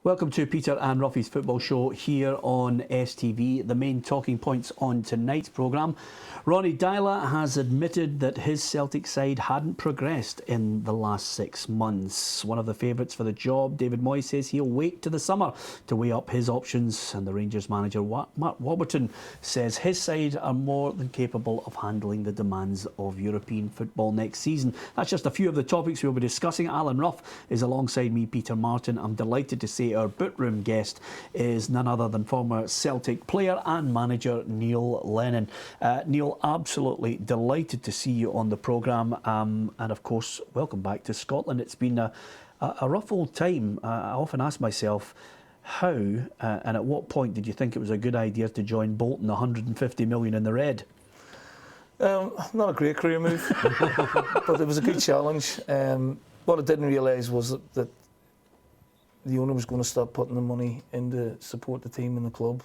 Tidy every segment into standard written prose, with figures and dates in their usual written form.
Welcome to Peter and Ruffy's Football Show here on STV. The main talking points on tonight's programme. Ronnie Deila has admitted that his Celtic side hadn't progressed in the last 6 months. One of the favourites for the job, David Moyes, says he'll wait to the summer to weigh up his options. And the Rangers manager, Mark Warburton, says his side are more than capable of handling the demands of European football next season. That's just a few of the topics we'll be discussing. Alan Ruff is alongside me, Peter Martin. I'm delighted to say our bootroom guest is none other than former Celtic player and manager Neil Lennon. Neil, absolutely delighted to see you on the programme, and of course welcome back to Scotland. It's been a rough old time. I often ask myself how and at what point did you think it was a good idea to join Bolton, 150 million in the red? Not a great career move, but it was a good challenge. What I didn't realise was that the owner was going to start putting the money in to support the team and the club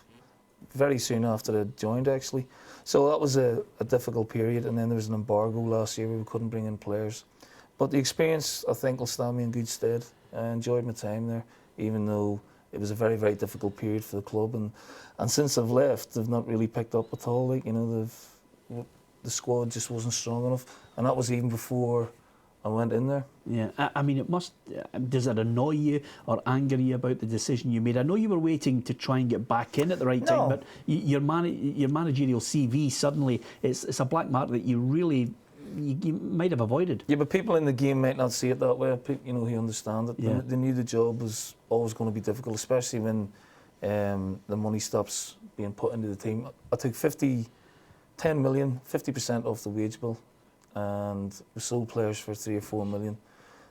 very soon after I joined, actually. So that was a difficult period, and then there was an embargo last year where we couldn't bring in players. But the experience, I think, will stand me in good stead. I enjoyed my time there, even though it was a very, very difficult period for the club. And since I've left, they've not really picked up at all. Like, you know, the squad just wasn't strong enough, and that was even before I went in there. Yeah, I mean, it must. Does it annoy you or anger you about the decision you made? I know you were waiting to try and get back in at the right time, but your managerial CV suddenly it's a black mark that you really you might have avoided. Yeah, but people in the game might not see it that way. You know, who understand it. Yeah. They knew the job was always going to be difficult, especially when the money stops being put into the team. I took 10 million, 50% off the wage bill, and we sold players for 3 or 4 million.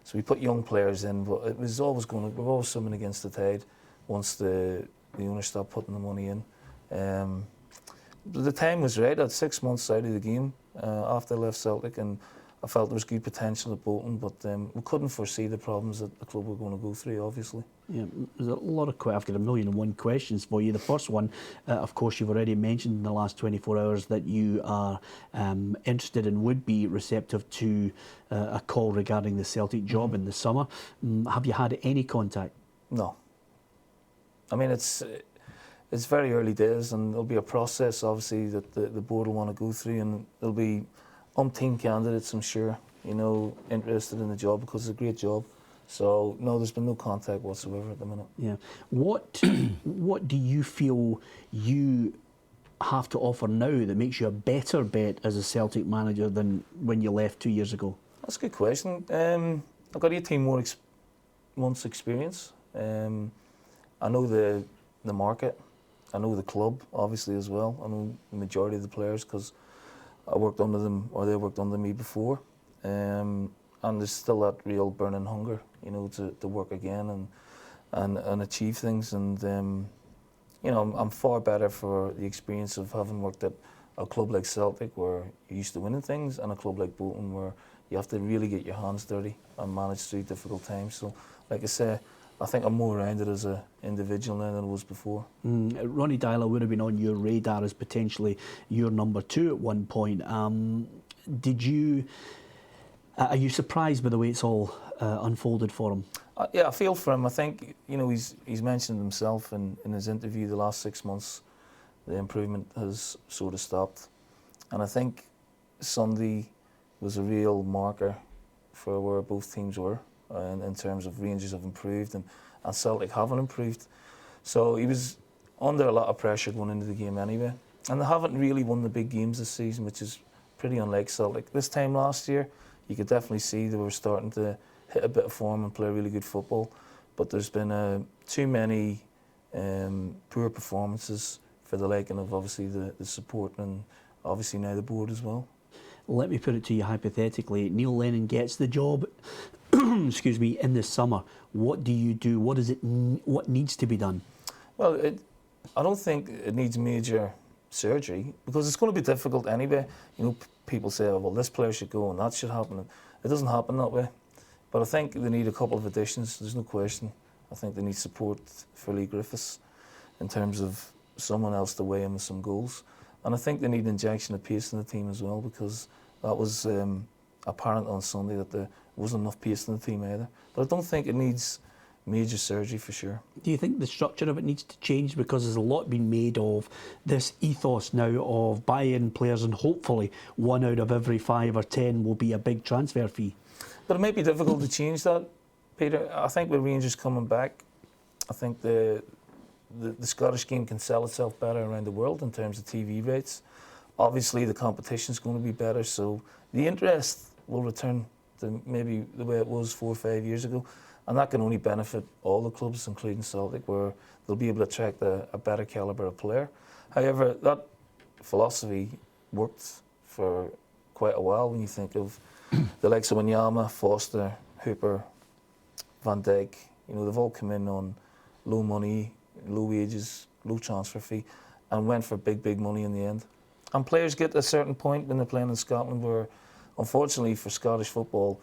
So we put young players in, but it was always we were always swimming against the tide once the owner stopped putting the money in. But the time was right. I had 6 months out of the game after I left Celtic, and I felt there was good potential at Bolton, but we couldn't foresee the problems that the club were going to go through, obviously. Yeah, there's a lot of I've got 1,000,001 questions for you. The first one, of course, you've already mentioned in the last 24 hours that you are interested and would be receptive to a call regarding the Celtic job in the summer. Have you had any contact? No. I mean, it's very early days, and there'll be a process, obviously, that the board will want to go through, and there'll be umpteen candidates, I'm sure, you know, interested in the job because it's a great job. So no, there's been no contact whatsoever at the minute. Yeah. What do you feel you have to offer now that makes you a better bet as a Celtic manager than when you left 2 years ago? That's a good question. I've got 18 more months experience. I know the market. I know the club, obviously, as well. I know the majority of the players because I worked under them, or they worked under me before. And there's still that real burning hunger, you know, to work again and achieve things. And you know, I'm far better for the experience of having worked at a club like Celtic, where you're used to winning things, and a club like Bolton, where you have to really get your hands dirty and manage through difficult times. So, like I say, I think I'm more rounded as an individual now than I was before. Ronnie Deila would have been on your radar as potentially your number 2 at one point. Are you surprised by the way it's all unfolded for him? Yeah, I feel for him. I think, you know, he's mentioned himself in his interview the last 6 months, the improvement has sort of stopped. And I think Sunday was a real marker for where both teams were in terms of Rangers have improved and Celtic haven't improved. So he was under a lot of pressure going into the game anyway. And they haven't really won the big games this season, which is pretty unlike Celtic. This time last year, you could definitely see they were starting to hit a bit of form and play really good football. But there's been too many poor performances for the liking of obviously the support and obviously now the board as well. Let me put it to you hypothetically. Neil Lennon gets the job, excuse me, in the summer. What do you do? What needs to be done? Well, I don't think it needs major surgery because it's going to be difficult anyway. You know, people say, oh, well, this player should go and that should happen. It doesn't happen that way. But I think they need a couple of additions. There's no question. I think they need support for Lee Griffiths in terms of someone else to weigh in with some goals. And I think they need an injection of pace in the team as well, because that was apparent on Sunday that there wasn't enough pace in the team either. But I don't think it needs major surgery for sure. Do you think the structure of it needs to change, because there's a lot been made of this ethos now of buy-in players, and hopefully 1 out of every 5 or 10 will be a big transfer fee? But it might be difficult to change that, Peter. I think with Rangers coming back, I think the Scottish game can sell itself better around the world in terms of TV rates. Obviously, the competition's going to be better, so the interest will return to maybe the way it was 4 or 5 years ago, and that can only benefit all the clubs, including Celtic, where they'll be able to attract a better calibre of player. However, that philosophy worked for quite a while when you think of the likes of Wanyama, Foster, Hooper, Van Dijk. You know, they've all come in on low money, low wages, low transfer fee, and went for big money in the end. And players get to a certain point when they're playing in Scotland where, unfortunately for Scottish football,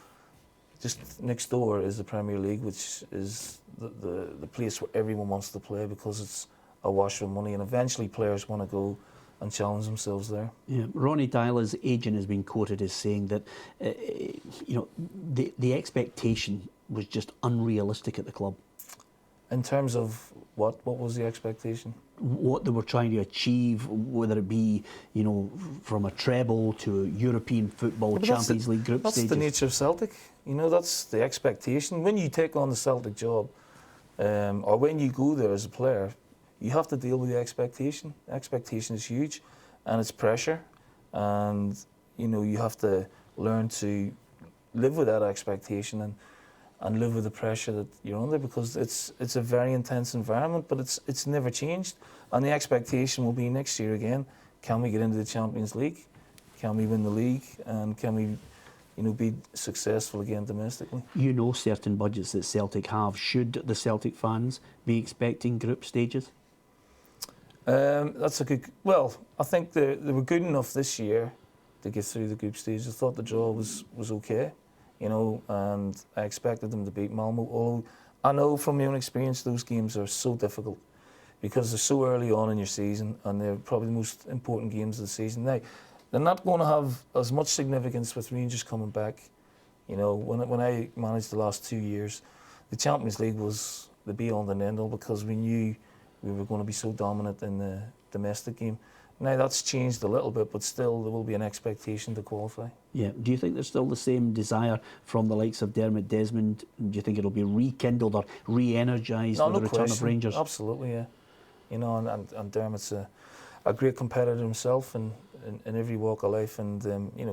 just next door is the Premier League, which is the place where everyone wants to play because it's awash with money, and eventually players want to go and challenge themselves there. Yeah, Ronnie Dyla's agent has been quoted as saying that the expectation was just unrealistic at the club. In terms of what was the expectation? What they were trying to achieve, whether it be, from a treble to European football, Champions League group stages. That's the nature of Celtic. That's the expectation. When you take on the Celtic job, or when you go there as a player, you have to deal with the expectation. Expectation is huge, and it's pressure, and you have to learn to live with that expectation and live with the pressure that you're under, because it's a very intense environment, but it's never changed. And the expectation will be next year again, can we get into the Champions League? Can we win the league? And can we be successful again domestically? Certain budgets that Celtic have. Should the Celtic fans be expecting group stages? That's a good... Well, I think they were good enough this year to get through the group stage. I thought the draw was okay. And I expected them to beat Malmo. Although I know from my own experience those games are so difficult because they're so early on in your season, and they're probably the most important games of the season. Now, they're not going to have as much significance with Rangers coming back. When I managed the last 2 years, the Champions League was the be-all and end-all because we knew we were going to be so dominant in the domestic game. Now that's changed a little bit, but still there will be an expectation to qualify. Yeah. Do you think there's still the same desire from the likes of Dermot Desmond? Do you think it'll be rekindled or re-energised with the return of Rangers? Absolutely, yeah. And Dermot's a great competitor himself in every walk of life, and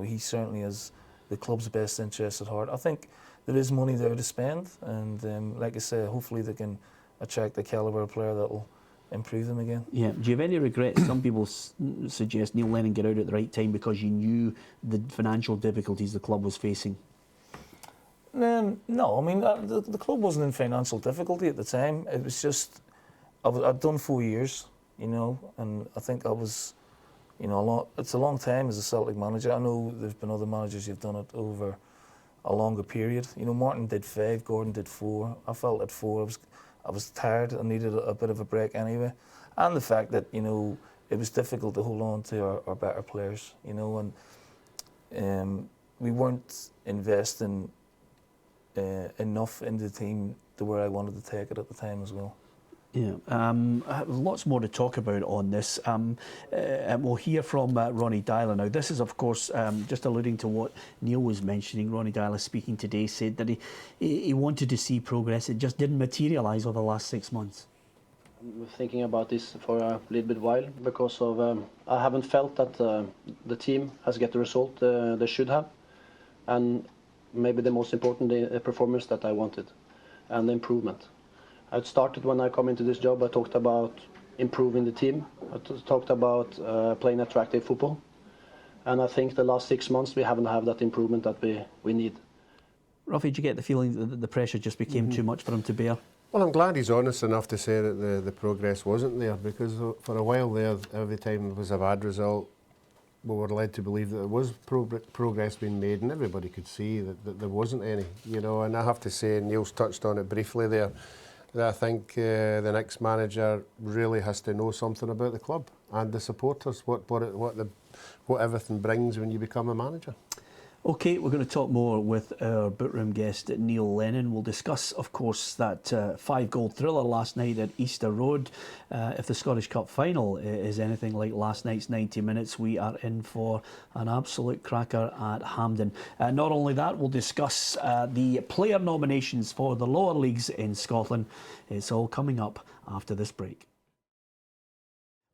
he certainly has the club's best interest at heart. I think there is money there to spend, and like I say, hopefully they can attract the calibre of player that will improve them again. Yeah. Do you have any regrets? Some people suggest Neil Lennon get out at the right time because you knew the financial difficulties the club was facing. No, I mean the club wasn't in financial difficulty at the time. It was just I'd done 4 years, and I think I was, it's a long time as a Celtic manager. I know there's been other managers who've done it over a longer period. Martin did 5, Gordon did 4. I felt at 4 I was tired. I needed a bit of a break anyway, and the fact that it was difficult to hold on to our better players, and we weren't investing enough in the team to where I wanted to take it at the time as well. Yeah, lots more to talk about on this. We'll hear from Ronnie Dyla now. This is, of course, just alluding to what Neil was mentioning. Ronnie Dyla, speaking today, said that he wanted to see progress. It just didn't materialise over the last 6 months. I'm thinking about this for a little bit while because of I haven't felt that the team has get the result they should have, and maybe the most important, the performance that I wanted, and the improvement. I started when I come into this job. I talked about improving the team. I talked about playing attractive football, and I think the last 6 months we haven't had that improvement that we need. Ruffy, did you get the feeling that the pressure just became too much for him to bear? Well, I'm glad he's honest enough to say that the progress wasn't there, because for a while there, every time there was a bad result, we were led to believe that there was progress being made, and everybody could see that there wasn't any. And I have to say, Neil's touched on it briefly there, that I think the next manager really has to know something about the club and the supporters, what everything brings when you become a manager. Okay, we're going to talk more with our Bootroom guest, Neil Lennon. We'll discuss, of course, that 5-goal thriller last night at Easter Road. If the Scottish Cup final is anything like last night's 90 minutes, we are in for an absolute cracker at Hampden. Not only that, we'll discuss the player nominations for the lower leagues in Scotland. It's all coming up after this break.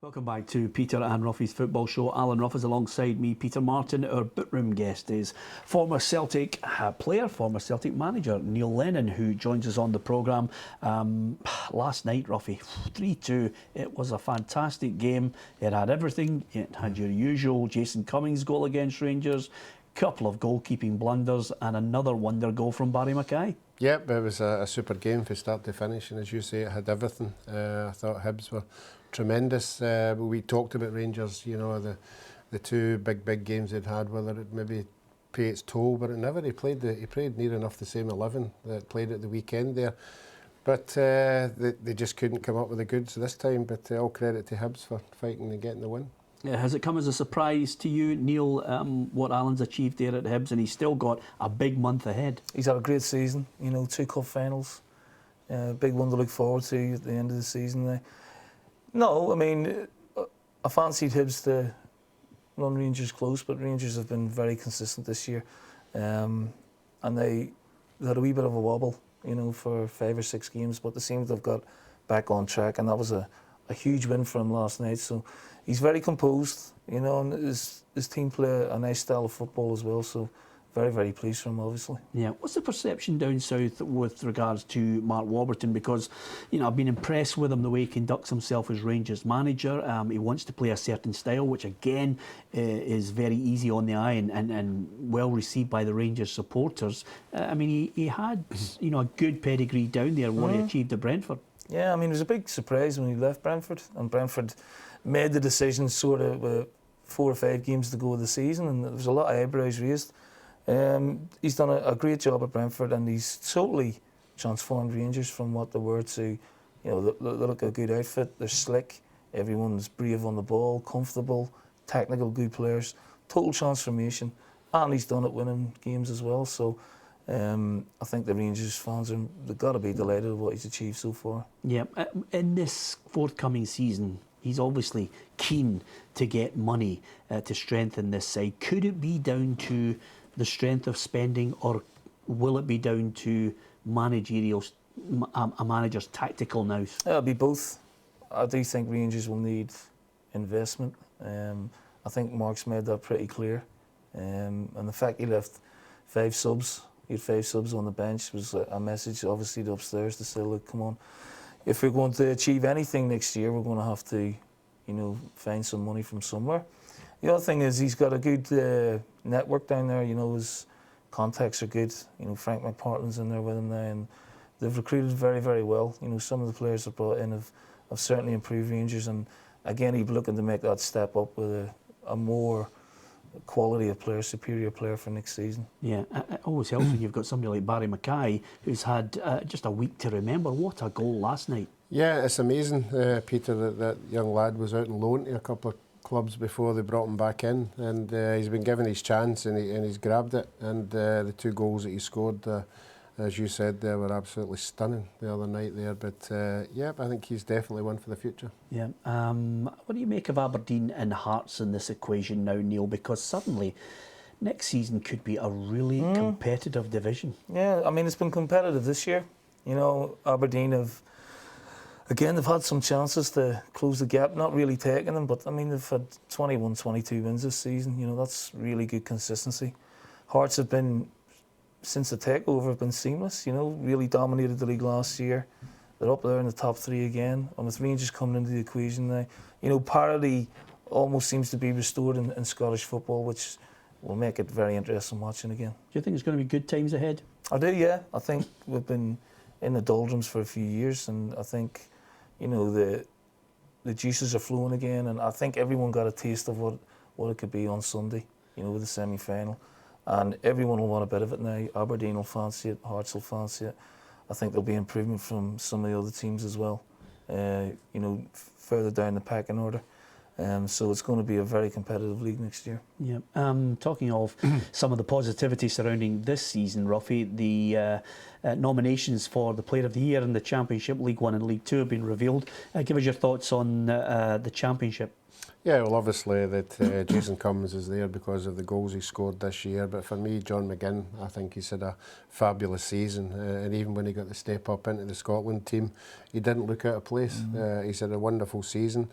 Welcome back to Peter and Ruffy's Football Show. Alan Ruff is alongside me. Peter Martin, our Bootroom guest, is former Celtic player, former Celtic manager Neil Lennon, who joins us on the programme. Last night, Ruffy, 3-2. It was a fantastic game. It had everything. It had your usual Jason Cummings goal against Rangers, couple of goalkeeping blunders, and another wonder goal from Barry Mackay. Yep, it was a super game from start to finish, and as you say, it had everything. I thought Hibs were tremendous. We talked about Rangers, you know, the two big games they'd had, whether it maybe pay its toll, but it never. He played near enough the same 11 that played at the weekend there, but they just couldn't come up with the goods this time. But all credit to Hibs for fighting and getting the win. Has it come as a surprise to you, Neil, what Alan's achieved there at Hibs, and he's still got a big month ahead? He's had a great season, you know, 2 cup finals, big one to look forward to at the end of the season. No, I mean, I fancied Hibs to run Rangers close, but Rangers have been very consistent this year, and they had a wee bit of a wobble, you know, for 5 or 6 games, but they seem to have got back on track, and that was a huge win for him last night. So he's very composed, you know, and his team play a nice style of football as well. So very pleased for him, obviously. Yeah. What's the perception down south with regards to Mark Warburton? Because, you know, I've been impressed with him, the way he conducts himself as Rangers manager. He wants to play a certain style, which again is very easy on the eye and well received by the Rangers supporters. I mean, he had, you know, a good pedigree down there, what he achieved at Brentford. Yeah, I mean, it was a big surprise when he left Brentford, and Brentford made the decision sort of with 4 or 5 games to go of the season, and there was a lot of eyebrows raised. He's done a great job at Brentford, and he's totally transformed Rangers from what they were to, you know, they look a good outfit, they're slick, everyone's brave on the ball, comfortable, technical, good players, total transformation, and he's done it winning games as well. So I think the Rangers fans they've got to be delighted with what he's achieved so far. Yeah, in this forthcoming season, he's obviously keen to get money to strengthen this side. Could it be down to the strength of spending, or will it be down to a manager's tactical nous? It'll be both. I do think Rangers will need investment. I think Mark's made that pretty clear. And the fact he left 5 subs, he had 5 subs on the bench, was a message obviously to upstairs to say, look, come on, if we're going to achieve anything next year, we're going to have to, you know, find some money from somewhere. The other thing is he's got a good network down there. You know, his contacts are good. You know, Frank McPartlin's in there with him now, and they've recruited very well. You know, some of the players they've brought in have certainly improved Rangers, and again, he's looking to make that step up with a more quality of player, superior player for next season. Yeah, it always helps when you've got somebody like Barry Mackay, who's had just a week to remember. What a goal last night. Yeah, it's amazing, Peter, that young lad was out on loan to a couple of clubs before they brought him back in, and he's been given his chance, and he's grabbed it, and the 2 goals that he scored, as you said, they were absolutely stunning the other night there. But yeah, I think he's definitely one for the future. Yeah. What do you make of Aberdeen and Hearts in this equation now, Neil? Because suddenly next season could be a really competitive division. Yeah, I mean, it's been competitive this year. You know, Aberdeen have, again, they've had some chances to close the gap, not really taking them, but I mean, they've had 21, 22 wins this season. You know, that's really good consistency. Hearts have been, since the takeover, have been seamless, you know, really dominated the league last year. They're up there in the top 3 again, and with Rangers coming into the equation now, you know, parity almost seems to be restored in Scottish football, which will make it very interesting watching again. Do you think it's going to be good times ahead? I do, yeah. I think we've been in the doldrums for a few years, and I think, you know, the juices are flowing again, and I think everyone got a taste of what it could be on Sunday, you know, with the semi-final. And everyone will want a bit of it now. Aberdeen will fancy it, Hearts will fancy it. I think there'll be improvement from some of the other teams as well, you know, further down the pecking order. So it's going to be a very competitive league next year. Yeah. Talking of some of the positivity surrounding this season, Ruffy, the nominations for the Player of the Year in the Championship, League One and League Two have been revealed. Give us your thoughts on the Championship. Yeah, well, obviously that Jason Cummins is there because of the goals he scored this year. But for me, John McGinn, I think he's had a fabulous season. And even when he got the step up into the Scotland team, he didn't look out of place. He's had a wonderful season.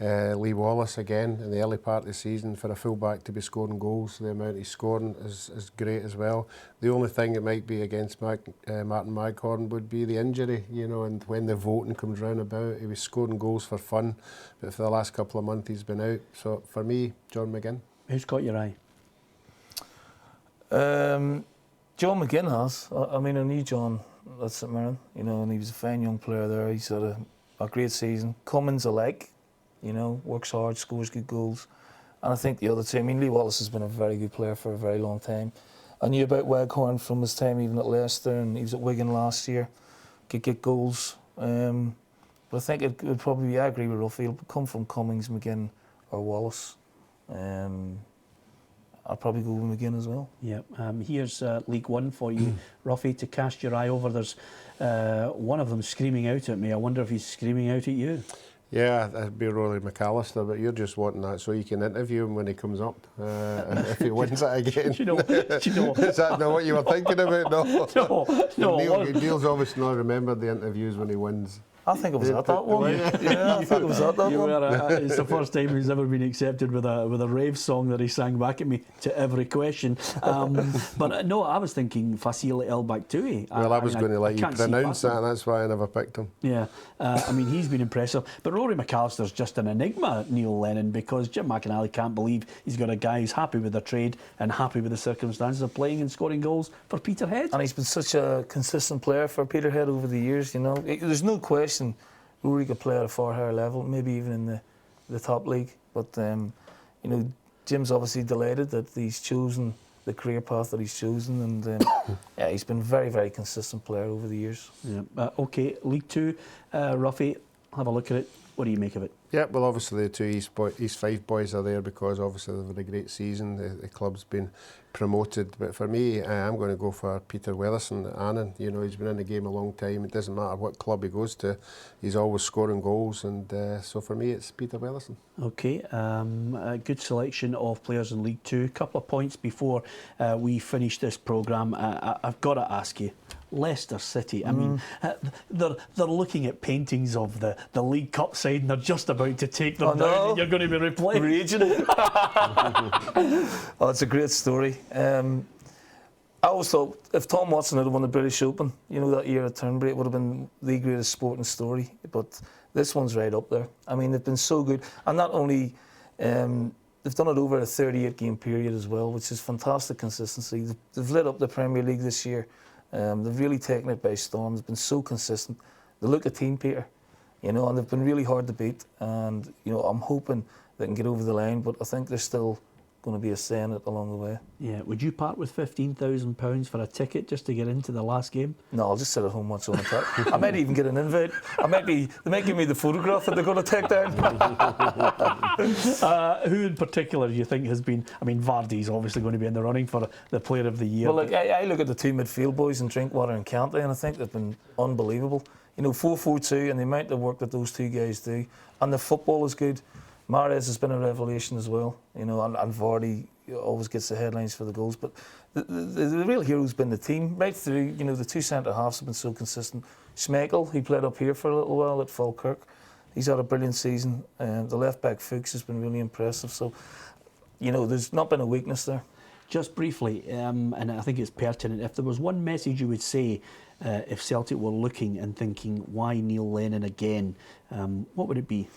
Lee Wallace again in the early part of the season, for a fullback to be scoring goals, the amount he's scoring is great as well. The only thing that might be against Martin Maghorn would be the injury, you know, and when the voting comes round about, he was scoring goals for fun, but for the last couple of months he's been out. So for me, John McGinn. Who's caught your eye? John McGinn has. I mean, I knew John at St Mirren, you know, and he was a fine young player there. He's had a great season. Cummins alike. You know, works hard, scores good goals. And I think the other two, I mean, Lee Wallace has been a very good player for a very long time. I knew about Waghorn from his time even at Leicester, and he was at Wigan last year. Could get goals. But I think it would probably be, I agree with Ruffy, it'll come from Cummings, McGinn or Wallace. I'll probably go with McGinn as well. Yeah. Here's League One for you, Ruffy, to cast your eye over. There's one of them screaming out at me. I wonder if he's screaming out at you. Yeah, that'd be Rory McAllister, but you're just wanting that so you can interview him when he comes up, if he wins it again. do you know? Is that not what you were thinking about? No. No. Neil's obviously not remembered the interviews when he wins. I think it was at that one. Yeah, I think it was at that one. It's the first time he's ever been accepted with a rave song that he sang back at me to every question. But no, I was thinking Fasil El Baktui. Well, I was going to let you pronounce that, and that's why I never picked him. Yeah, I mean, he's been impressive. But Rory McAllister's just an enigma, Neil Lennon, because Jim McInally can't believe he's got a guy who's happy with their trade and happy with the circumstances of playing and scoring goals for Peterhead. And he's been such a consistent player for Peterhead over the years, you know. There's no question Rory could play at a far higher level, maybe even in the top league. But you know, Jim's obviously delighted that he's chosen the career path that he's chosen, and yeah, he's been a very, very consistent player over the years. Yeah. Okay, League Two, Ruffy, have a look at it. What do you make of it? Yeah, well, obviously the two East Fife boys are there because obviously they've had a great season. The club's been promoted, but for me, I'm going to go for Peter Weatherson at Annan. You know, he's been in the game a long time. It doesn't matter what club he goes to, he's always scoring goals, and so for me, it's Peter Weatherson. Okay, a good selection of players in League Two. A couple of points before we finish this programme. I've got to ask you. Leicester City, I mean, they're looking at paintings of the League Cup side and they're just about to take them down and you're going to be replaced. Raging. Oh, it's a great story. I always thought if Tom Watson had won the British Open, you know, that year at Turnberry, it would have been the greatest sporting story. But this one's right up there. I mean, they've been so good. And not only, they've done it over a 38-game period as well, which is fantastic consistency. They've lit up the Premier League this year. They've really taken it by storm. They've been so consistent. They look a team, Peter, you know, and they've been really hard to beat. And, you know, I'm hoping they can get over the line, but I think there's still going to be a say in it along the way. Yeah, would you part with £15,000 for a ticket just to get into the last game? No, I'll just sit at home watch on the top. I might even get an invite. They might give me the photograph that they're going to take down. Who in particular do you think has been? I mean, Vardy's obviously going to be in the running for the Player of the Year. Well, look, I look at the two midfield boys in Drinkwater and Cantley, and I think they've been unbelievable. You know, 4-4-2, and the amount of work that those two guys do, and the football is good. Mahrez has been a revelation as well, you know, and Vardy always gets the headlines for the goals. But the real hero's been the team right through. You know, the two centre halves have been so consistent. Schmeichel, he played up here for a little while at Falkirk. He's had a brilliant season. The left back Fuchs has been really impressive. So, you know, there's not been a weakness there. Just briefly, and I think it's pertinent, if there was one message you would say if Celtic were looking and thinking, why Neil Lennon again, what would it be?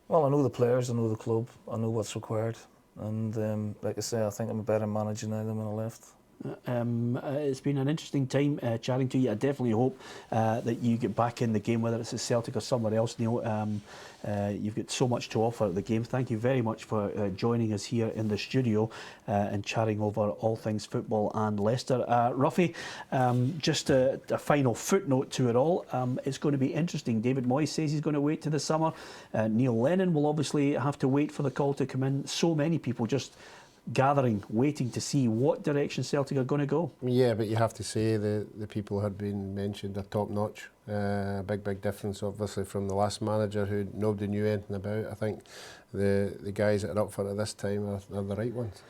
Well, I know the players, I know the club, I know what's required. And like I say, I think I'm a better manager now than when I left. It's been an interesting time chatting to you. I definitely hope that you get back in the game, whether it's at Celtic or somewhere else, Neil. You've got so much to offer at the game. Thank you very much for joining us here in the studio and chatting over all things football and Leicester. Ruffy, just a final footnote to it all. It's going to be interesting. David Moyes says he's going to wait to the summer. Neil Lennon will obviously have to wait for the call to come in. So many people just gathering, waiting to see what direction Celtic are going to go. Yeah, but you have to say the people had been mentioned are top notch. Big difference, obviously, from the last manager who nobody knew anything about. I think the guys that are up for it this time are the right ones.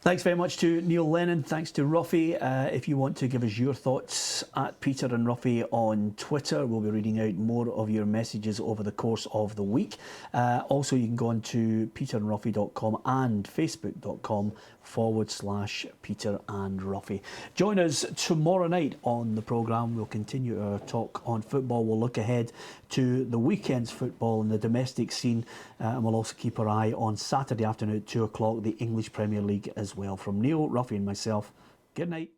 Thanks very much to Neil Lennon. Thanks to Ruffy. If you want to give us your thoughts, at Peter and Ruffy on Twitter. We'll be reading out more of your messages over the course of the week. Also, you can go on to peterandruffy.com and facebook.com/Peter and Ruffy. Join us tomorrow night on the programme. We'll continue our talk on football. We'll look ahead to the weekend's football in the domestic scene, and we'll also keep our eye on Saturday afternoon at 2 o'clock, the English Premier League as well. From Neil, Ruffy and myself, good night.